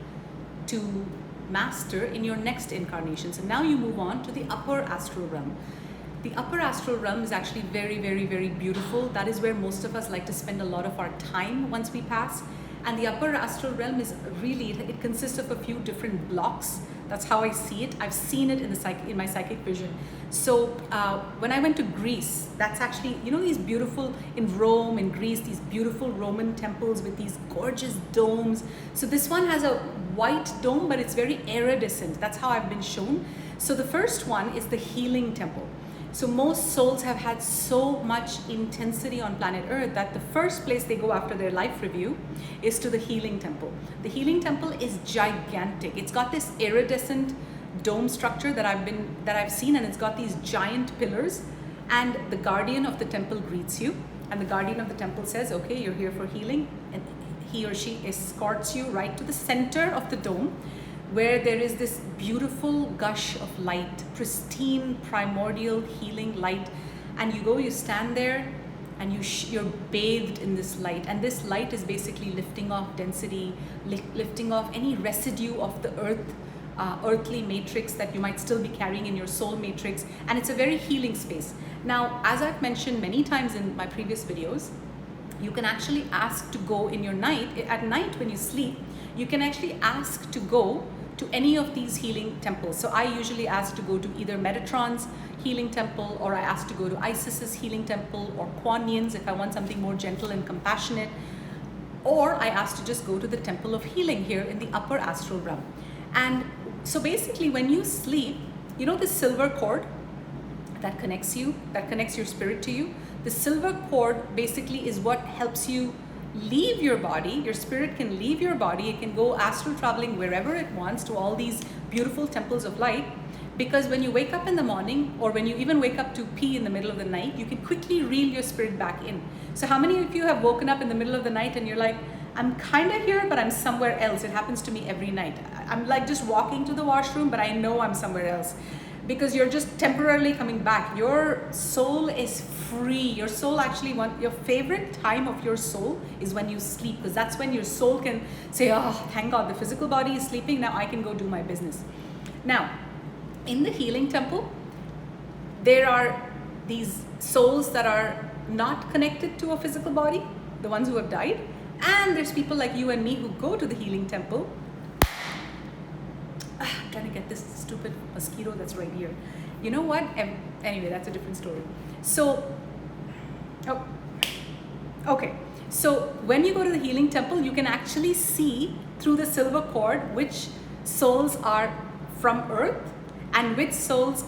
A: to master in your next incarnation. So now you move on to the upper astral realm. The upper astral realm is actually very, very, very beautiful. That is where most of us like to spend a lot of our time once we pass. And the upper astral realm is really, it consists of a few different blocks. That's how I see it. I've seen it in in my psychic vision. So when I went to Greece, that's actually, you know, these beautiful, in Rome, in Greece, these beautiful Roman temples with these gorgeous domes. So this one has a white dome, but it's very iridescent. That's how I've been shown. So the first one is the healing temple. So most souls have had so much intensity on planet Earth that the first place they go after their life review is to the healing temple. The healing temple is gigantic. It's got this iridescent dome structure that I've seen, and it's got these giant pillars, and the guardian of the temple greets you, and the guardian of the temple says, okay, you're here for healing, and he or she escorts you right to the center of the dome, where there is this beautiful gush of light, pristine, primordial, healing light. And you stand there, and you're bathed in this light. And this light is basically lifting off density, lifting off any residue of the earthly matrix that you might still be carrying in your soul matrix. And it's a very healing space. Now, as I've mentioned many times in my previous videos, you can actually ask to go in your at night when you sleep, you can actually ask to go to any of these healing temples. So I usually ask to go to either Metatron's healing temple, or I ask to go to Isis's healing temple, or Kuan Yin's if I want something more gentle and compassionate, or I ask to just go to the temple of healing here in the upper astral realm. And so basically when you sleep, you know, the silver cord that connects your spirit to you, the silver cord basically is what helps you leave your body. Your spirit can leave your body. It can go astral traveling wherever it wants to all these beautiful temples of light, because when you wake up in the morning, or when you even wake up to pee in the middle of the night, you can quickly reel your spirit back in. So how many of you have woken up in the middle of the night and you're like, I'm kind of here, but I'm somewhere else? It happens to me every night. I'm like just walking to the washroom, but I know I'm somewhere else, because you're just temporarily coming back. Your soul is free. Your soul actually your favorite time of your soul is when you sleep, because that's when your soul can say, oh, thank God, the physical body is sleeping, now I can go do my business. Now, in the healing temple, there are these souls that are not connected to a physical body, the ones who have died, and there's people like you and me who go to the healing temple. I'm trying to get this stupid mosquito that's right here. You know what? Anyway, that's a different story. So, okay. So when you go to the healing temple, you can actually see through the silver cord which souls are from Earth and which souls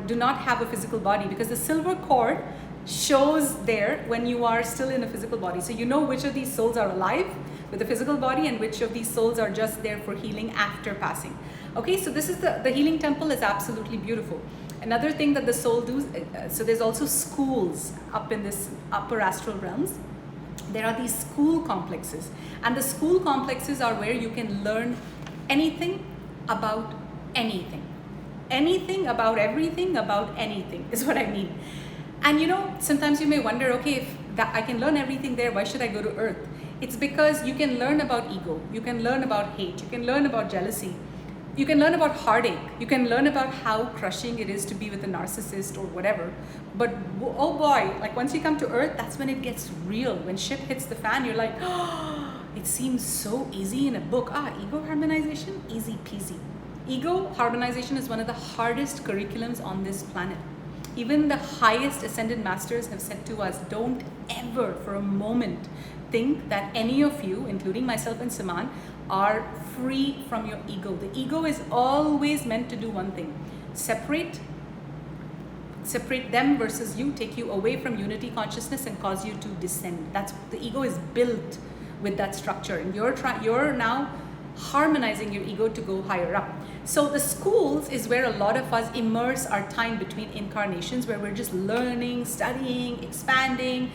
A: do not have a physical body, because the silver cord shows there when you are still in a physical body. So you know which of these souls are alive with a physical body and which of these souls are just there for healing after passing. Okay, so this is the healing temple is absolutely beautiful. Another thing that the soul does, so there's also schools up in this upper astral realms. There are these school complexes, and the school complexes are where you can learn anything about anything. Anything about everything about anything is what I mean. And you know, sometimes you may wonder, okay, if I can learn everything there, why should I go to Earth? It's because you can learn about ego, you can learn about hate, you can learn about jealousy, you can learn about heartache, you can learn about how crushing it is to be with a narcissist or whatever. But oh boy, like once you come to Earth, that's when it gets real. When shit hits the fan, you're like, oh, it seems so easy in a book. Ego harmonization, easy peasy. Ego harmonization is one of the hardest curriculums on this planet. Even the highest ascended masters have said to us, don't ever for a moment think that any of you, including myself and Saman, are free from your ego. The ego is always meant to do one thing: separate them versus you, take you away from unity consciousness and cause you to descend. That's the ego is built with that structure, and you're now harmonizing your ego to go higher up. So the schools is where a lot of us immerse our time between incarnations, where we're just learning, studying, expanding,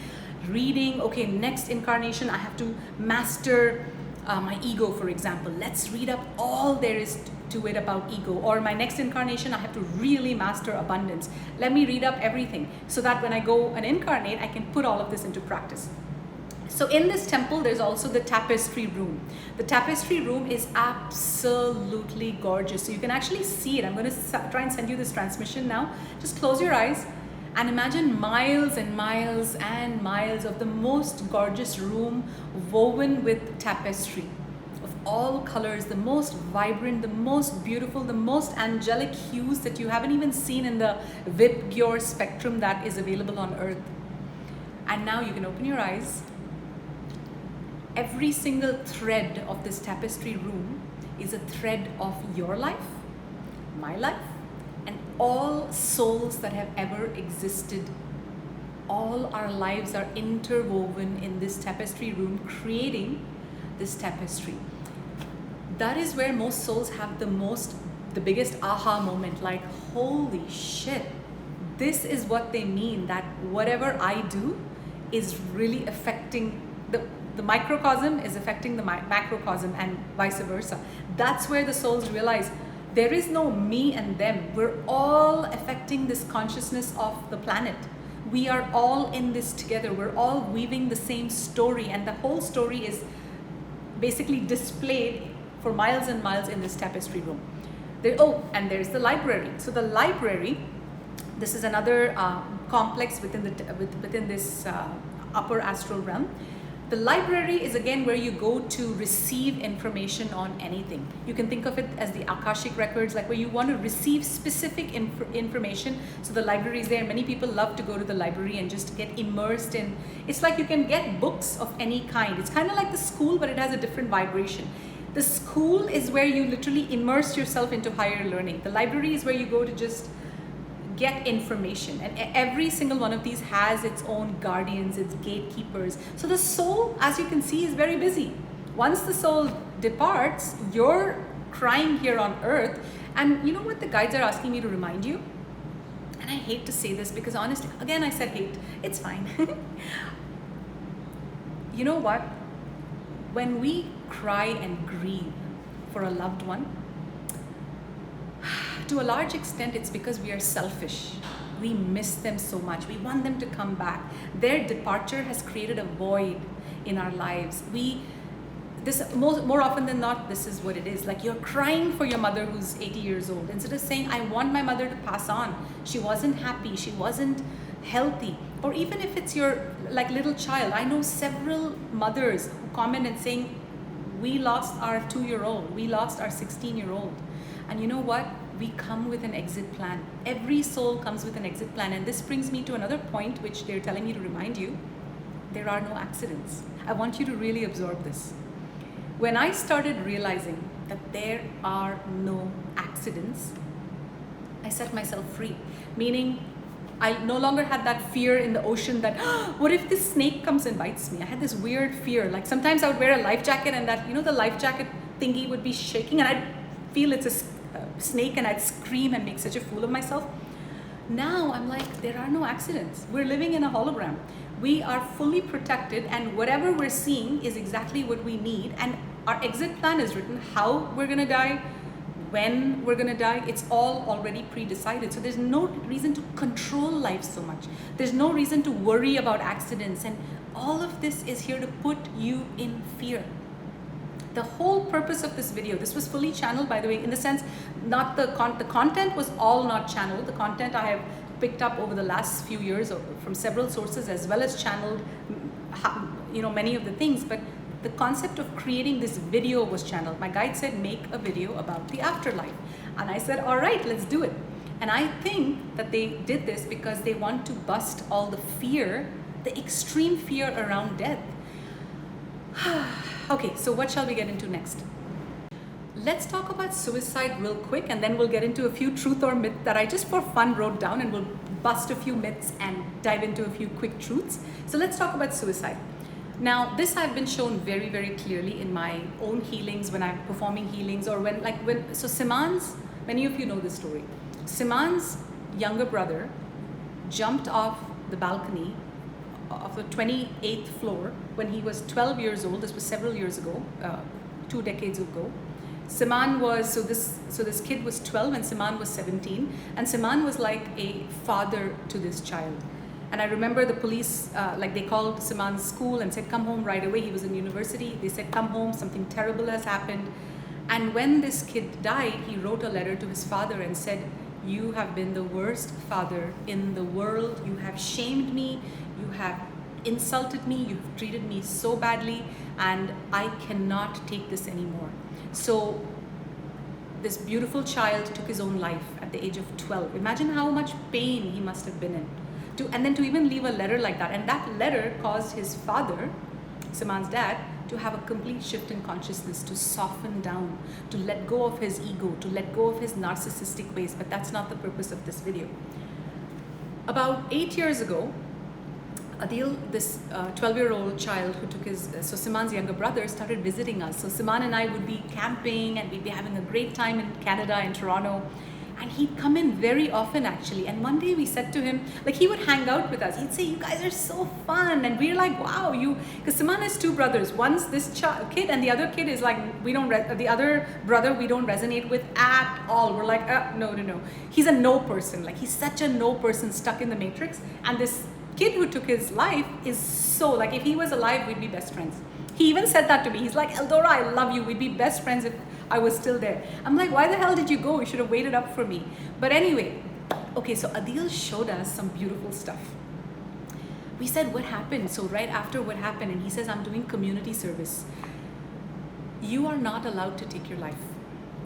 A: reading. Okay, next incarnation I have to master my ego, for example. Let's read up all there is to it about ego. Or my next incarnation I have to really master abundance. Let me read up everything so that when I go and incarnate, I can put all of this into practice. So in this temple, there's also the tapestry room. The tapestry room is absolutely gorgeous. So you can actually see it. I'm going to try and send you this transmission now. Just close your eyes and imagine miles and miles and miles of the most gorgeous room woven with tapestry, of all colors, the most vibrant, the most beautiful, the most angelic hues that you haven't even seen in the Vibgyor spectrum that is available on Earth. And now you can open your eyes. Every single thread of this tapestry room is a thread of your life, my life, and all souls that have ever existed. All our lives are interwoven in this tapestry room, creating this tapestry. That is where most souls have the biggest aha moment, like, holy shit, this is what they mean, that whatever I do is really affecting the microcosm is affecting the macrocosm, and vice versa. That's where the souls realize there is no me and them. We're all affecting this consciousness of the planet. We are all in this together. We're all weaving the same story, and the whole story is basically displayed for miles and miles in this tapestry room. And there's the library. So the library, this is another complex within this upper astral realm. The library is again where you go to receive information on anything. You can think of it as the Akashic records, like where you want to receive specific information. So the library is there. Many people love to go to the library and just get immersed in. It's like you can get books of any kind. It's kind of like the school, but it has a different vibration. The school is where you literally immerse yourself into higher learning. The library is where you go to just get information, and every single one of these has its own guardians, its gatekeepers. So the soul, as you can see, is very busy. Once the soul departs, you're crying here on earth. And you know what the guides are asking me to remind you? And I hate to say this because honestly, again, I said hate, it's fine. You know what? When we cry and grieve for a loved one, to a large extent, it's because we are selfish. We miss them so much. We want them to come back. Their departure has created a void in our lives. More often than not, this is what it is. Like, you're crying for your mother who's 80 years old. Instead of saying, I want my mother to pass on. She wasn't happy. She wasn't healthy. Or even if it's your little child. I know several mothers who comment and saying, we lost our 2-year-old. We lost our 16-year-old. And you know what? We come with an exit plan. Every soul comes with an exit plan. And this brings me to another point, which they're telling me to remind you. There are no accidents. I want you to really absorb this. When I started realizing that there are no accidents, I set myself free. Meaning, I no longer had that fear in the ocean that, what if this snake comes and bites me? I had this weird fear. Like, sometimes I would wear a life jacket and that, the life jacket thingy would be shaking and I'd feel it's a snake and I'd scream and make such a fool of myself. Now I'm like, there are no accidents. We're living in a hologram. We are fully protected, and whatever we're seeing is exactly what we need. And our exit plan is written, how we're gonna die, when we're gonna die. It's all already pre-decided. So there's no reason to control life so much. There's no reason to worry about accidents. And all of this is here to put you in fear. The whole purpose of this video, this was fully channeled, by the way, in the sense, not the content was all not channeled. The content I have picked up over the last few years from several sources, as well as channeled, many of the things. But the concept of creating this video was channeled. My guide said, make a video about the afterlife. And I said, all right, let's do it. And I think that they did this because they want to bust all the fear, the extreme fear around death. Okay, so what shall we get into next? Let's talk about suicide real quick, and then we'll get into a few truth or myth that I just for fun wrote down, and we'll bust a few myths and dive into a few quick truths. So let's talk about suicide. Now, this I've been shown very, very clearly in my own healings, when I'm performing healings, or so Siman's, many of you know this story. Siman's younger brother jumped off the balcony of the 28th floor when he was 12 years old. This was several years ago, 2 decades ago. Siman was, so this kid was 12 and Siman was 17, and Siman was like a father to this child. And I remember the police, they called Siman's school and said, come home right away. He was in university. They said, come home, something terrible has happened. And when this kid died, he wrote a letter to his father and said, you have been the worst father in the world. You have shamed me. You have insulted me, you've treated me so badly, and I cannot take this anymore. So this beautiful child took his own life at the age of 12. Imagine how much pain he must have been in. And then to even leave a letter like that. And that letter caused his father, Siman's dad, to have a complete shift in consciousness, to soften down, to let go of his ego, to let go of his narcissistic ways. But that's not the purpose of this video. About 8 years ago, Adil, this 12-year-old child who took his, so Siman's younger brother, started visiting us. So Siman and I would be camping and we'd be having a great time in Canada, in Toronto. And he'd come in very often actually. And one day we said to him, like he would hang out with us. He'd say, you guys are so fun. And we're like, wow, because Siman has two brothers. One's this kid and the other kid is like, the other brother we don't resonate with at all. We're like, no. He's a no person. Like he's such a no person stuck in the matrix. And this kid who took his life is so, like if he was alive, we'd be best friends. He even said that to me. He's like, Eldora, I love you. We'd be best friends if I was still there. I'm like, why the hell did you go? You should have waited up for me. But anyway, okay, so Adil showed us some beautiful stuff. We said, what happened? So right after what happened, and he says, I'm doing community service. You are not allowed to take your life.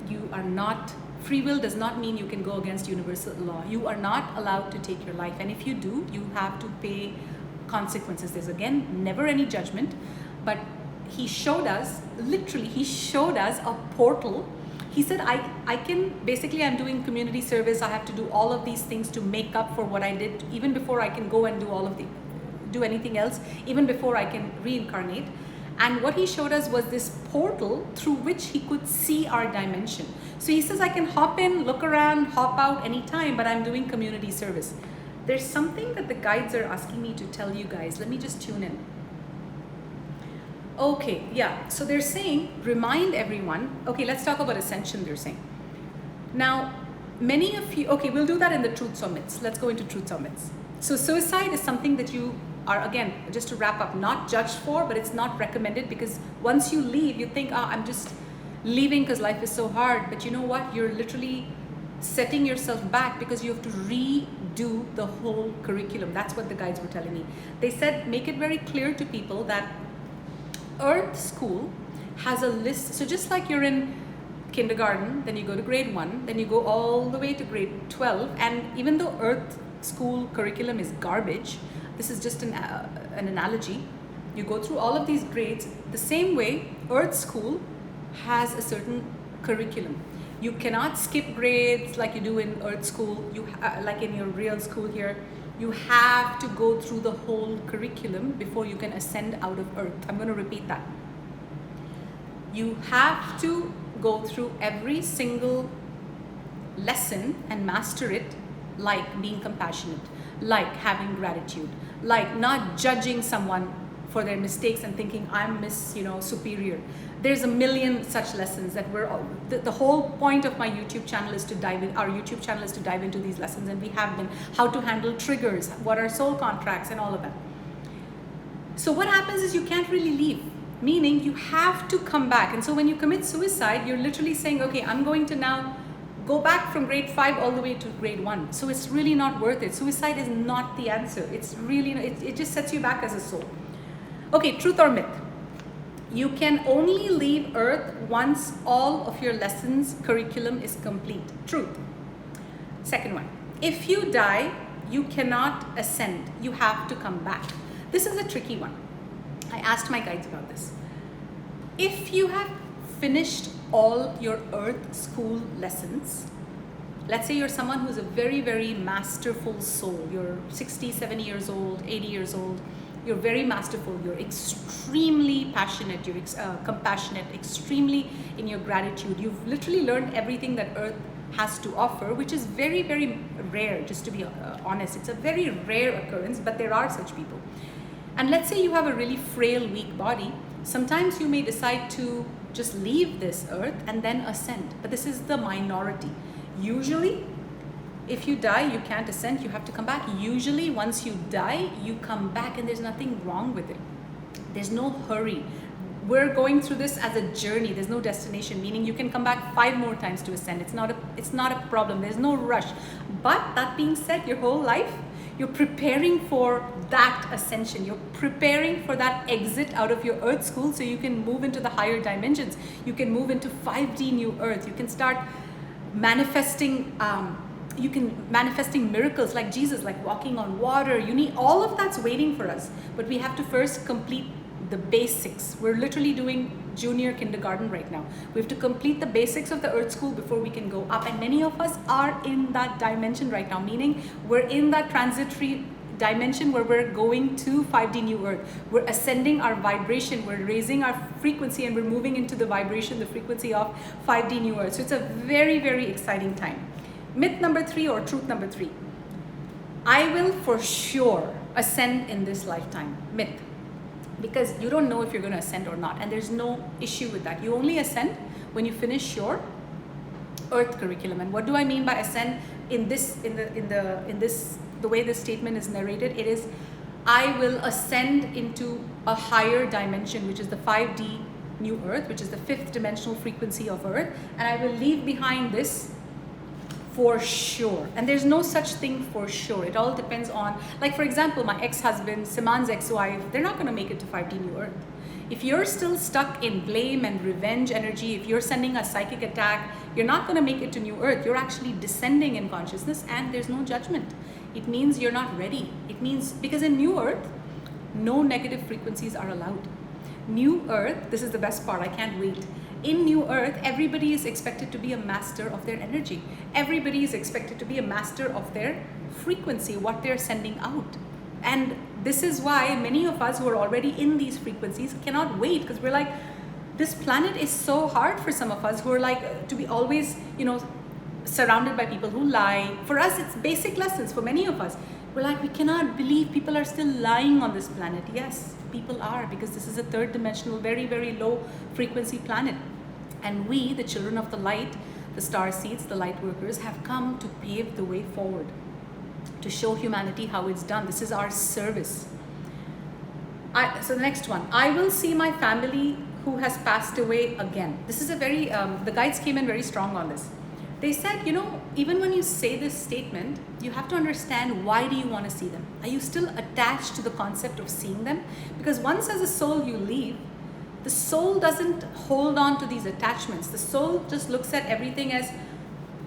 A: You are not, free will does not mean you can go against universal law. You are not allowed to take your life. And if you do, you have to pay consequences. There's again, never any judgment, but he showed us, literally, he showed us a portal. He said, I can, basically I'm doing community service. I have to do all of these things to make up for what I did, even before I can go and do anything else, even before I can reincarnate. And what he showed us was this portal through which he could see our dimension. So he says, I can hop in, look around, hop out anytime, but I'm doing community service. There's something that the guides are asking me to tell you guys. Let me just tune in. Okay, yeah, so they're saying, remind everyone. Okay, let's talk about ascension, they're saying. Now, many of you, okay, we'll do that in the truths or myths. Let's go into truths or myths. So suicide is something that you are, again, just to wrap up, not judged for, but it's not recommended, because once you leave, you think, I'm just leaving because life is so hard. But you know what? You're literally setting yourself back because you have to redo the whole curriculum. That's what the guides were telling me. They said, make it very clear to people that Earth School has a list. So just like you're in kindergarten, then you go to grade 1, then you go all the way to grade 12. And even though Earth School curriculum is garbage, this is just an analogy. You go through all of these grades the same way. Earth School has a certain curriculum. You cannot skip grades like you do in Earth School, like in your real school here. You have to go through the whole curriculum before you can ascend out of Earth. I'm going to repeat that. You have to go through every single lesson and master it, like being compassionate, like having gratitude, like not judging someone for their mistakes and thinking I'm superior. There's a million such lessons that the whole point of my YouTube channel is to dive in. Our YouTube channel is to dive into these lessons, and we have been how to handle triggers, what are soul contracts, and all of that. So what happens is you can't really leave, meaning you have to come back. And so when you commit suicide, you're literally saying, okay, I'm going to now go back from grade 5 all the way to grade 1. So it's really not worth it. Suicide is not the answer. It's really, it just sets you back as a soul. Okay, truth or myth? You can only leave Earth once all of your lessons curriculum is complete. Truth. Second one, if you die, you cannot ascend. You have to come back. This is a tricky one. I asked my guides about this. If you have finished all your Earth School lessons, let's say you're someone who's a very, very masterful soul. You're 60, 70 years old, 80 years old. You're very masterful. You're extremely passionate. You're compassionate, extremely in your gratitude. You've literally learned everything that Earth has to offer, which is very, very rare, just to be honest. It's a very rare occurrence, but there are such people. And let's say you have a really frail, weak body. Sometimes you may decide to just leave this Earth and then ascend. But this is the minority. Usually, if you die, you can't ascend, you have to come back. Usually, once you die, you come back, and there's nothing wrong with it. There's no hurry. We're going through this as a journey. There's no destination, meaning you can come back 5 more times to ascend. It's not a problem. There's no rush. But that being said, your whole life, You're preparing for that ascension. You're preparing for that exit out of your earth school so you can move into the higher dimensions. You can move into 5D new earth. You can start manifesting manifesting miracles like Jesus, like walking on water. You need all of that's waiting for us, but we have to first complete the basics. We're literally doing junior kindergarten right now. We have to complete the basics of the earth school before we can go up, and many of us are in that dimension right now, meaning we're in that transitory dimension where we're going to 5D new earth. We're ascending our vibration, we're raising our frequency, and we're moving into the vibration, the frequency of 5D new earth. So it's a very, very exciting time. Myth number 3, or truth number 3. I will for sure ascend in this lifetime. Myth. Because you don't know if you're going to ascend or not, and there's no issue with that. You only ascend when you finish your earth curriculum. And what do I mean by ascend in this, the way this statement is narrated? It is, I will ascend into a higher dimension, which is the 5D new earth, which is the 5th dimensional frequency of earth, and I will leave behind this for sure. And there's no such thing for sure. It all depends on, like for example, my ex-husband, Siman's ex-wife, they're not going to make it to 5D new earth. If you're still stuck in blame and revenge energy, if you're sending a psychic attack, you're not going to make it to new earth. You're actually descending in consciousness, and there's no judgment. It means you're not ready. It means, because in new earth, no negative frequencies are allowed. New earth, this is the best part, I can't wait. In new earth, everybody is expected to be a master of their energy. Everybody is expected to be a master of their frequency, what they're sending out. And this is why many of us who are already in these frequencies cannot wait, because we're like, this planet is so hard for some of us who are like to be always, surrounded by people who lie. For us, it's basic lessons. For many of us, we're like, we cannot believe people are still lying on this planet. Yes, people are, because this is a 3rd dimensional, very, very low frequency planet. And we, the children of the light, the star seeds, the light workers, have come to pave the way forward, to show humanity how it's done. This is our service. So the next one, I will see my family who has passed away again. This is a very, the guides came in very strong on this. They said, even when you say this statement, you have to understand, why do you want to see them? Are you still attached to the concept of seeing them? Because once as a soul you leave, the soul doesn't hold on to these attachments. The soul just looks at everything as,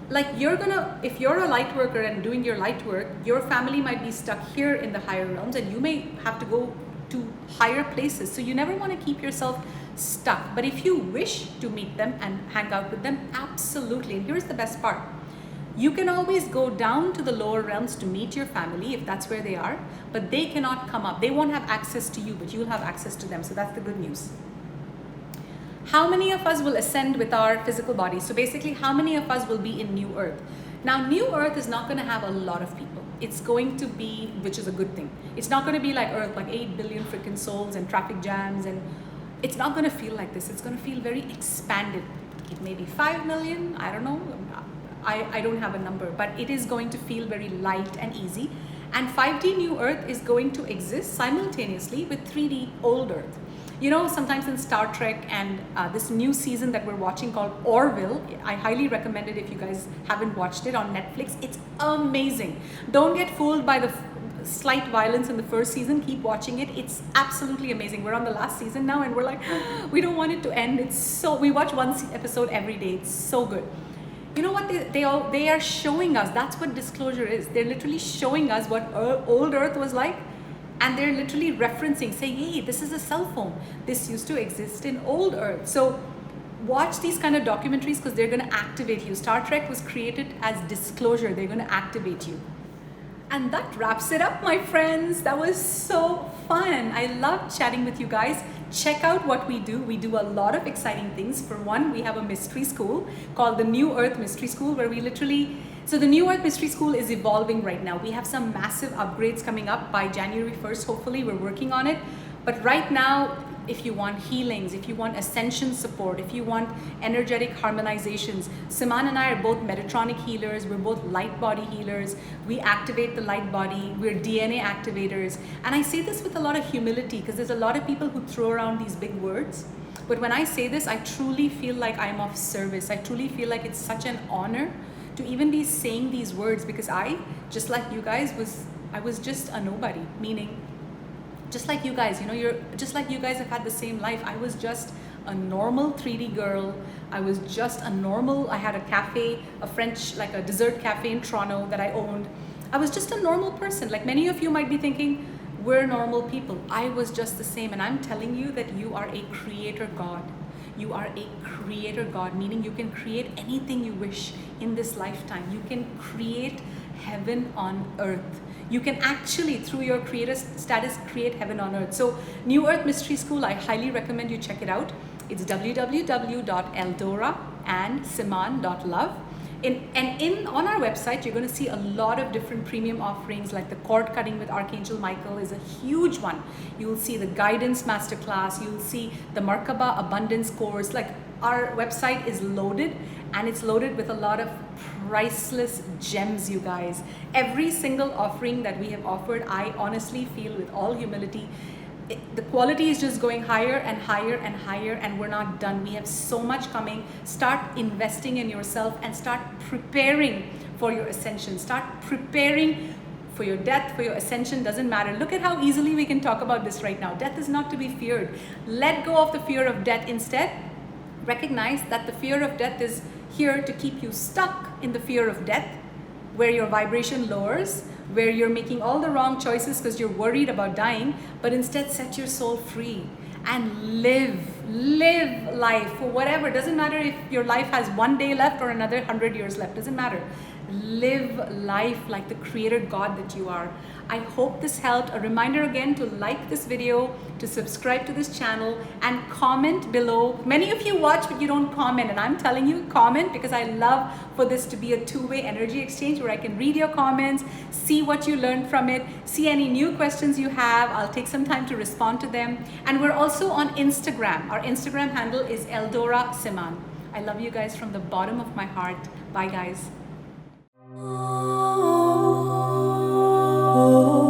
A: like, if you're a light worker and doing your light work, your family might be stuck here in the higher realms, and you may have to go to higher places. So you never want to keep yourself stuck. But if you wish to meet them and hang out with them, absolutely. And here's the best part. You can always go down to the lower realms to meet your family if that's where they are, but they cannot come up. They won't have access to you, but you'll have access to them. So that's the good news. How many of us will ascend with our physical body? So basically, how many of us will be in new earth? Now, new earth is not going to have a lot of people. It's going to be, which is a good thing. It's not going to be like earth, like 8 billion freaking souls and traffic jams, and it's not going to feel like this. It's going to feel very expanded. It may be 5 million, I don't know. I don't have a number, but it is going to feel very light and easy. And 5D new earth is going to exist simultaneously with 3D old earth. Sometimes in Star Trek and this new season that we're watching called Orville, I highly recommend it if you guys haven't watched it on Netflix. It's amazing. Don't get fooled by the slight violence in the first season. Keep watching it. It's absolutely amazing. We're on the last season now, and we're like, we don't want it to end. We watch one episode every day. It's so good. You know what they are showing us? That's what disclosure is. They're literally showing us what old earth was like. And they're literally referencing, saying, hey, this is a cell phone. This used to exist in old earth. So watch these kind of documentaries, because they're going to activate you. Star Trek was created as disclosure. They're going to activate you. And that wraps it up, my friends. That was so fun. I love chatting with you guys. Check out what we do. We do a lot of exciting things. For one, we have a mystery school called the New Earth Mystery School, where we literally... So the New Earth Mystery School is evolving right now. We have some massive upgrades coming up by January 1st. Hopefully, we're working on it. But right now, if you want healings, if you want ascension support, if you want energetic harmonizations, Siman and I are both Metatronic healers. We're both light body healers. We activate the light body. We're DNA activators. And I say this with a lot of humility, because there's a lot of people who throw around these big words. But when I say this, I truly feel like I'm of service. I truly feel like it's such an honor to even be saying these words, because I, just like you guys, was I was just a nobody, meaning just like you guys, you're just like you guys have had the same life. I was just a normal 3D girl. I was just a normal, I had a cafe, a French, like a dessert cafe in Toronto that I owned. I was just a normal person. Like many of you might be thinking, we're normal people. I was just the same. And I'm telling you that you are a creator God. You are a creator God, meaning you can create anything you wish in this lifetime. You can create heaven on earth. You can actually, through your creator status, create heaven on earth. So New Earth Mystery School, I highly recommend you check it out. It's www.eldoraandsiman.love. On our website, you're going to see a lot of different premium offerings, like the cord cutting with Archangel Michael is a huge one. You'll see the guidance masterclass. You'll see the Markaba abundance course. Like, our website is loaded, and it's loaded with a lot of priceless gems, you guys. Every single offering that we have offered, I honestly feel, with all humility, the quality is just going higher and higher and higher, and we're not done. We have so much coming. Start investing in yourself and start preparing for your ascension. Start preparing for your death, for your ascension. Doesn't matter. Look at how easily we can talk about this right now. Death is not to be feared. Let go of the fear of death. Instead, recognize that the fear of death is here to keep you stuck in the fear of death, where your vibration lowers, where you're making all the wrong choices because you're worried about dying, but instead set your soul free and live life for whatever. Doesn't matter if your life has 1 day left or another 100 years left. Doesn't matter. Live life like the creator God that you are. I hope this helped. A reminder again to like this video, to subscribe to this channel, and comment below. Many of you watch but you don't comment, and I'm telling you, comment, because I love for this to be a two-way energy exchange where I can read your comments, see what you learned from it, see any new questions you have. I'll take some time to respond to them. And we're also on Instagram. Our Instagram handle is Eldora Siman. I love you guys from the bottom of my heart. Bye, guys. Oh